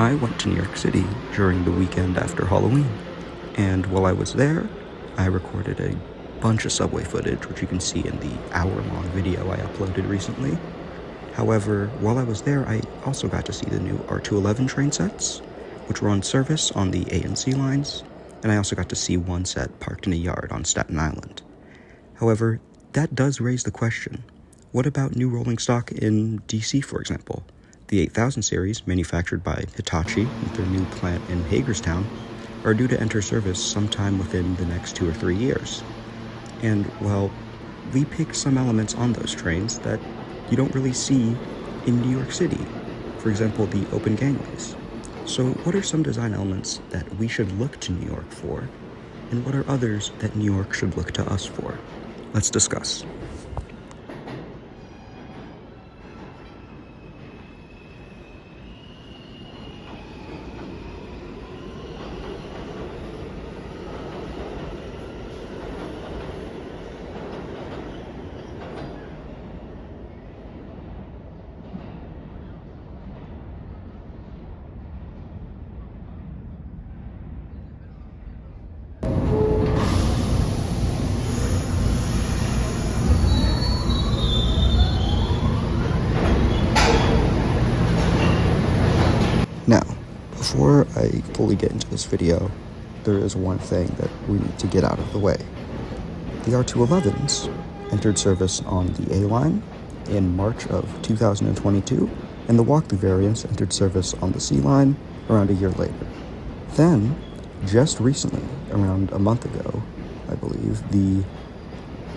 I went to New York City during the weekend after Halloween, and while I was there, I recorded a bunch of subway footage, which you can see in the hour-long video I uploaded recently. However, while I was there, I also got to see the new R211 train sets, which were on service on the A and C lines, and I also got to see one set parked in a yard on Staten Island. However, that does raise the question, what about new rolling stock in DC, for example? The 8000 series, manufactured by Hitachi with their new plant in Hagerstown, are due to enter service sometime within the next 2 or 3 years. And, well, we picked some elements on those trains that you don't really see in New York City. For example, the open gangways. So what are some design elements that we should look to New York for? And what are others that New York should look to us for? Let's discuss. Now, before I fully get into this video, there is one thing that we need to get out of the way. The R211s entered service on the A line in March of 2022, and the walkthrough variants entered service on the C line around a year later. Then, just recently, around a month ago, I believe, the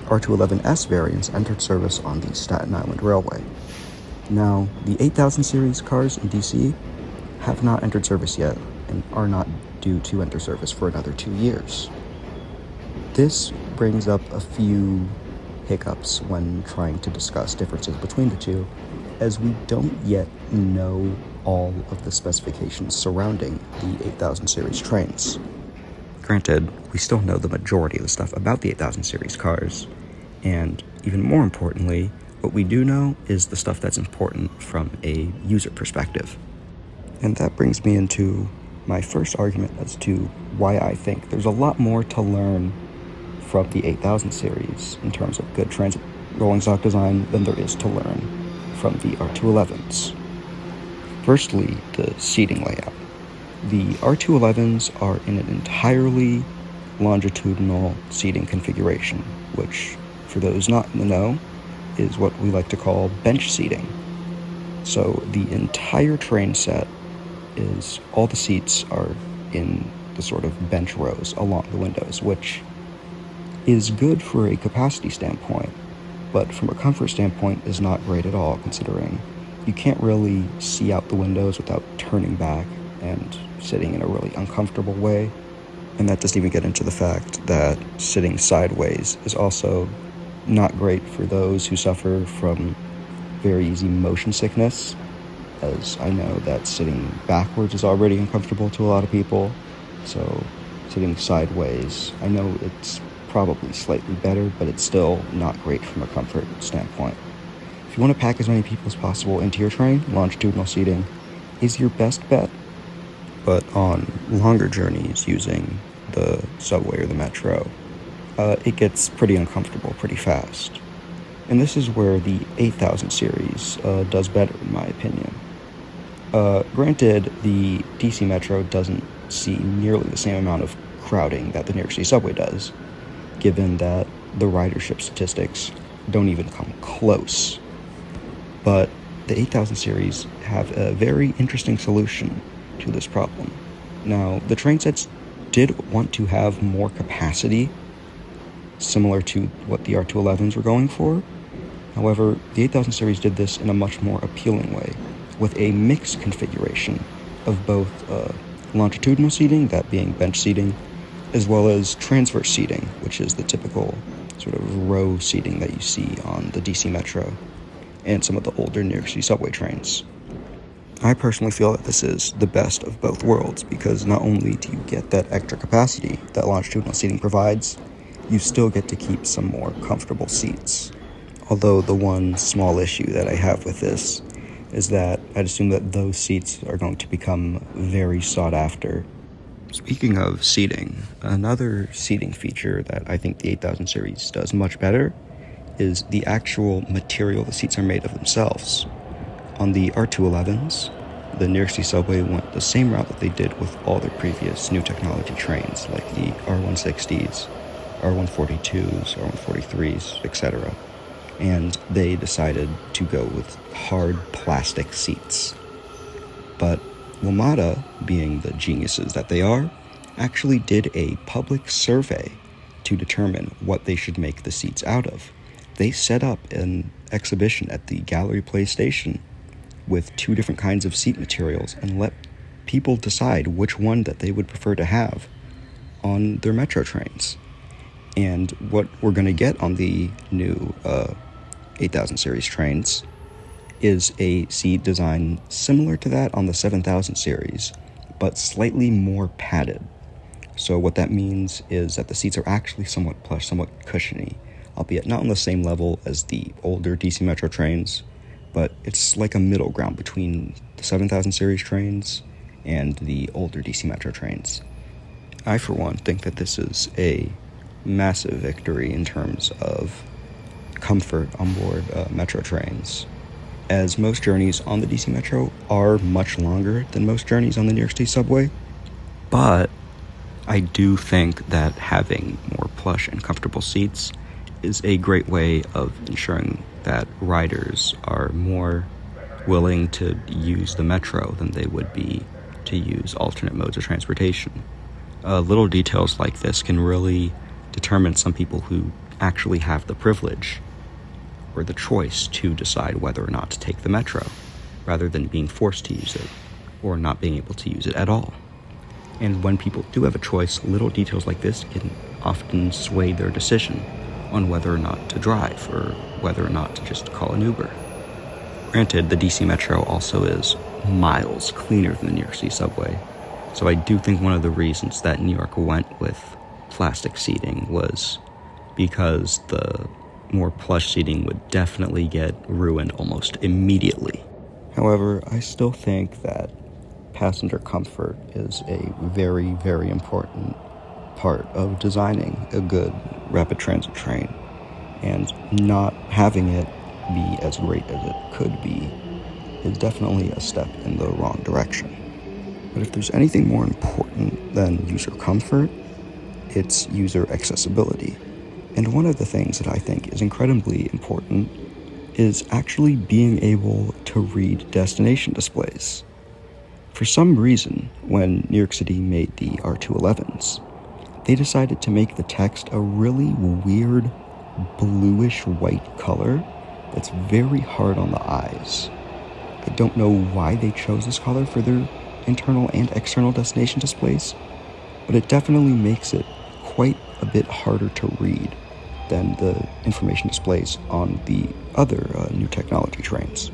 R211S variants entered service on the Staten Island Railway. Now, the 8000 series cars in DC have not entered service yet and are not due to enter service for another 2 years. This brings up a few hiccups when trying to discuss differences between the two, as we don't yet know all of the specifications surrounding the 8000 series trains. Granted, we still know the majority of the stuff about the 8000 series cars, and even more importantly, what we do know is the stuff that's important from a user perspective. And that brings me into my first argument as to why I think there's a lot more to learn from the 8000 series in terms of good transit rolling stock design than there is to learn from the R211s. Firstly, the seating layout. The R211s are in an entirely longitudinal seating configuration, which, for those not in the know, is what we like to call bench seating. So the entire train set is all the seats are in the sort of bench rows along the windows, which is good for a capacity standpoint, but from a comfort standpoint is not great at all, considering you can't really see out the windows without turning back and sitting in a really uncomfortable way. And that doesn't even get into the fact that sitting sideways is also not great for those who suffer from very easy motion sickness, as I know that sitting backwards is already uncomfortable to a lot of people. So sitting sideways, I know it's probably slightly better, but it's still not great from a comfort standpoint. If you want to pack as many people as possible into your train, longitudinal seating is your best bet. But on longer journeys using the subway or the metro, it gets pretty uncomfortable pretty fast. And this is where the 8000 series does better, in my opinion. Granted, the DC Metro doesn't see nearly the same amount of crowding that the New York City subway does, given that the ridership statistics don't even come close. But the 8000 series have a very interesting solution to this problem. Now, the train sets did want to have more capacity, similar to what the R211s were going for. However, the 8000 series did this in a much more appealing way, with a mixed configuration of both longitudinal seating, that being bench seating, as well as transverse seating, which is the typical sort of row seating that you see on the DC Metro and some of the older New York City subway trains. I personally feel that this is the best of both worlds, because not only do you get that extra capacity that longitudinal seating provides, you still get to keep some more comfortable seats. Although the one small issue that I have with this is that I'd assume that those seats are going to become very sought after. Speaking of seating, another seating feature that I think the 8000 series does much better is the actual material the seats are made of themselves. On the R211s, the New York City subway went the same route that they did with all their previous new technology trains, like the R160s, R142s, R143s, etc. And they decided to go with hard plastic seats. But WMATA, being the geniuses that they are, actually did a public survey to determine what they should make the seats out of. They set up an exhibition at the Gallery Place station with 2 different kinds of seat materials and let people decide which one that they would prefer to have on their metro trains. And what we're going to get on the new 8000 series trains is a seat design similar to that on the 7000 series, but slightly more padded. So what that means is that the seats are actually somewhat plush, somewhat cushiony, albeit not on the same level as the older DC Metro trains, but it's like a middle ground between the 7000 series trains and the older DC Metro trains. I, for one, think that this is a massive victory in terms of comfort on board Metro trains, as most journeys on the DC Metro are much longer than most journeys on the New York City subway. But I do think that having more plush and comfortable seats is a great way of ensuring that riders are more willing to use the Metro than they would be to use alternate modes of transportation. Little details like this can really determine some people who actually have the privilege or the choice to decide whether or not to take the Metro, rather than being forced to use it or not being able to use it at all. And when people do have a choice, little details like this can often sway their decision on whether or not to drive or whether or not to just call an Uber. Granted, the DC Metro also is miles cleaner than the New York City subway, so I do think one of the reasons that New York went with plastic seating was because the more plush seating would definitely get ruined almost immediately. However, I still think that passenger comfort is a very, very important part of designing a good rapid transit train, and not having it be as great as it could be is definitely a step in the wrong direction. But if there's anything more important than user comfort, it's user accessibility. And one of the things that I think is incredibly important is actually being able to read destination displays. For some reason, when New York City made the R211s, they decided to make the text a really weird bluish white color that's very hard on the eyes. I don't know why they chose this color for their internal and external destination displays, but it definitely makes it quite a bit harder to read than the information displays on the other new technology trains.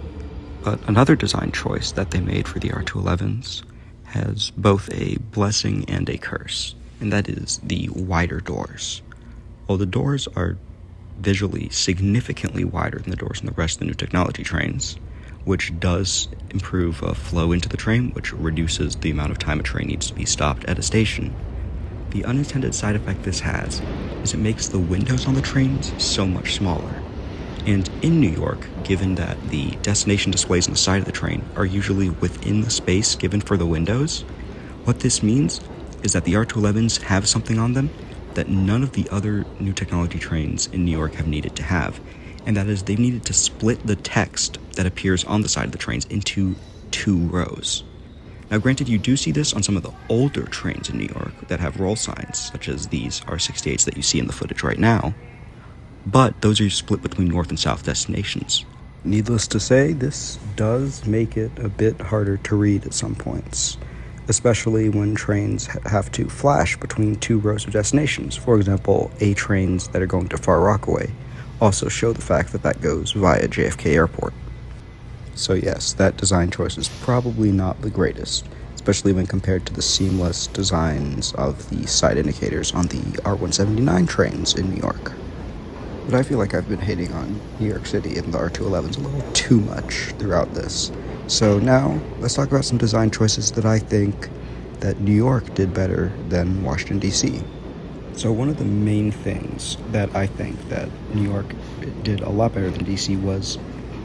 But another design choice that they made for the R211s has both a blessing and a curse, and that is the wider doors. While the doors are visually significantly wider than the doors in the rest of the new technology trains, which does improve flow into the train, which reduces the amount of time a train needs to be stopped at a station, the unintended side effect this has is it makes the windows on the trains so much smaller. And in New York, given that the destination displays on the side of the train are usually within the space given for the windows, what this means is that the R211s have something on them that none of the other new technology trains in New York have needed to have, and that is they've needed to split the text that appears on the side of the trains into 2 rows. Now, granted, you do see this on some of the older trains in New York that have roll signs, such as these R68s that you see in the footage right now, but those are split between north and south destinations. Needless to say, this does make it a bit harder to read at some points, especially when trains have to flash between 2 rows of destinations. For example, A trains that are going to Far Rockaway also show the fact that that goes via JFK Airport. So yes, that design choice is probably not the greatest, especially when compared to the seamless designs of the side indicators on the R179 trains in New York. But I feel like I've been hating on New York City and the R211s a little too much throughout this, So now, let's talk about some design choices that I think that New York did better than Washington, D.C. So one of the main things that I think that New York did a lot better than D.C. was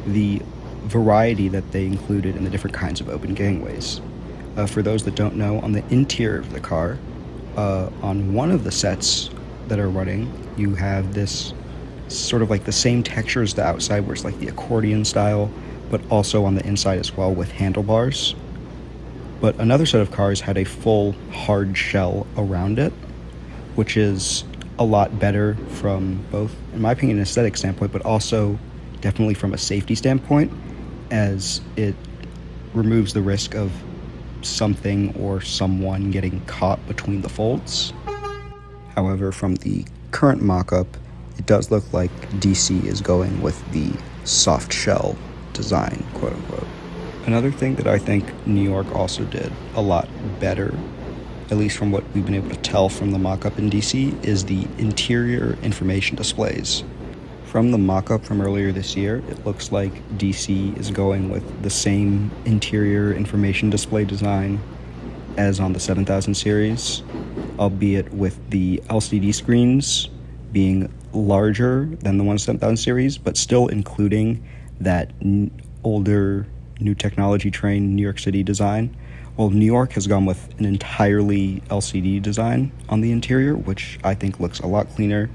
the variety that they included in the different kinds of open gangways. For those that don't know, on the interior of the car, on one of the sets that are running, you have this sort of like the same texture as the outside, where it's like the accordion style, but also on the inside as well with handlebars. But another set of cars had a full hard shell around it, which is a lot better from both, in my opinion, an aesthetic standpoint, but also definitely from a safety standpoint, as it removes the risk of something or someone getting caught between the folds. However, from the current mock-up, it does look like DC is going with the soft shell design, quote unquote. Another thing that I think New York also did a lot better, at least from what we've been able to tell from the mock-up in DC, is the interior information displays. From the mock-up from earlier this year, it looks like DC is going with the same interior information display design as on the 7000 series, albeit with the LCD screens being larger than the 7000 series, but still including that older, new technology trained New York City design. Well, New York has gone with an entirely LCD design on the interior, which I think looks a lot cleaner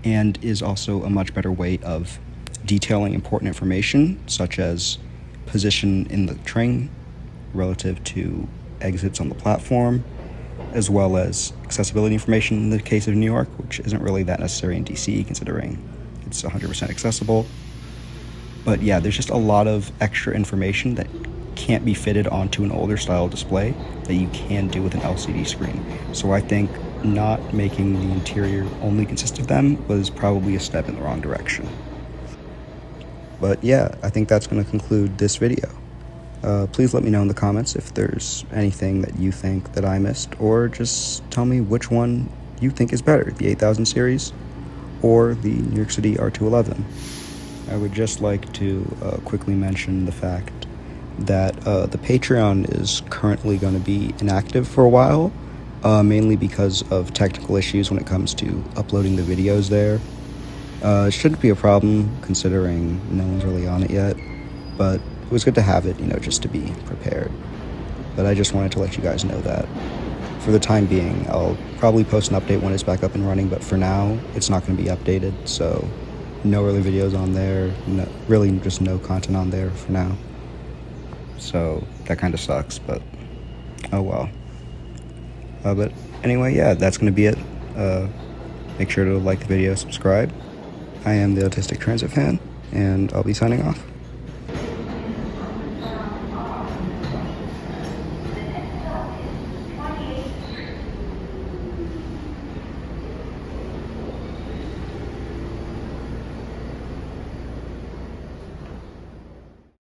and is also a much better way of detailing important information, such as position in the train relative to exits on the platform, as well as accessibility information in the case of New York, which isn't really that necessary in DC, considering it's 100% accessible. But yeah, there's just a lot of extra information that can't be fitted onto an older style display that you can do with an LCD screen. So I think not making the interior only consist of them was probably a step in the wrong direction. But yeah, I think that's going to conclude this video. Please let me know in the comments if there's anything that you think that I missed, or just tell me which one you think is better, the 8000 series or the New York City R211. I would just like to quickly mention the fact that the Patreon is currently going to be inactive for a while, mainly because of technical issues when it comes to uploading the videos there. It shouldn't be a problem considering no one's really on it yet, but it was good to have it, just to be prepared. But I just wanted to let you guys know that. For the time being, I'll probably post an update when it's back up and running, but for now, it's not going to be updated, so no early videos on there, really just no content on there for now. So that kind of sucks, but oh well. But anyway, yeah, that's going to be it. Make sure to like the video, subscribe. I am the Autistic Transit Fan, and I'll be signing off.